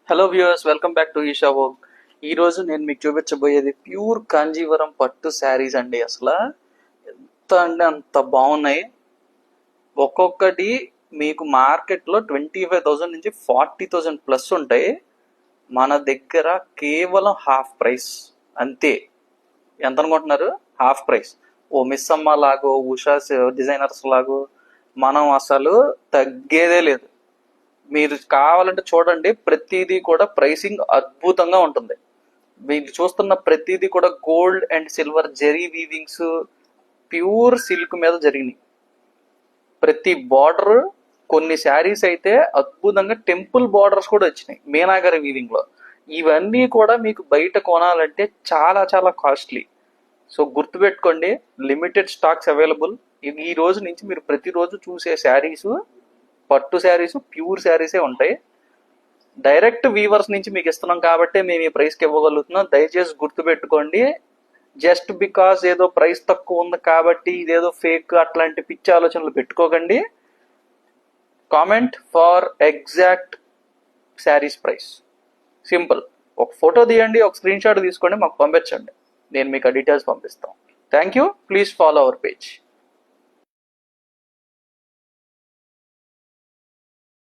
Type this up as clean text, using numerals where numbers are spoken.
Hello viewers, welcome back to Esha vogue. ఈ రోజు నేను మీకు చూపించబోయేది ప్యూర్ కాంజీవరం పట్టు శారీస్ అండి. అసలు ఎంత అంటే అంత బాగున్నాయి. ఒక్కొక్కటి మీకు మార్కెట్లో 25,000 నుంచి 40,000 ప్లస్ ఉంటాయి. మన దగ్గర కేవలం హాఫ్ ప్రైస్ అంతే. ఎంత అనుకుంటున్నారు? Half price. ఓ మిస్ అమ్మ లాగో, ఉషా డిజైనర్స్ లాగో మనం అసలు తగ్గేదే లేదు. మీరు కావాలంటే చూడండి, ప్రతిదీ కూడా ప్రైసింగ్ అద్భుతంగా ఉంటుంది. మీరు చూస్తున్న ప్రతిదీ కూడా gold and silver zari weavings, pure silk మీద జరిగినాయి. ప్రతి బార్డర్, కొన్ని శారీస్ అయితే అద్భుతంగా టెంపుల్ బార్డర్స్ కూడా వచ్చినాయి మీనాగరి వీవింగ్ లో. ఇవన్నీ కూడా మీకు బయట కొనాలంటే చాలా చాలా కాస్ట్లీ. సో గుర్తుపెట్టుకోండి, లిమిటెడ్ స్టాక్స్ అవైలబుల్. ఈ రోజు నుంచి మీరు ప్రతిరోజు చూసే శారీస్ పట్టు శారీస్, ప్యూర్ శారీసే ఉంటాయి. డైరెక్ట్ వీవర్స్ నుంచి మీకు ఇస్తున్నాం కాబట్టి మేము ఈ ప్రైస్కి ఇవ్వగలుగుతున్నాం. దయచేసి గుర్తుపెట్టుకోండి. జస్ట్ బికాస్ ఏదో ప్రైస్ తక్కువ ఉంది కాబట్టి ఇదేదో ఫేక్ అట్లాంటి పిచ్చి ఆలోచనలు పెట్టుకోకండి. Comment for exact saris price. Simple. ఒక ఫోటో తీయండి, ఒక స్క్రీన్ షాట్ తీసుకోండి, మాకు పంపించండి. నేను మీకు ఆ డీటెయిల్స్ పంపిస్తాం. Thank you. Please follow our page.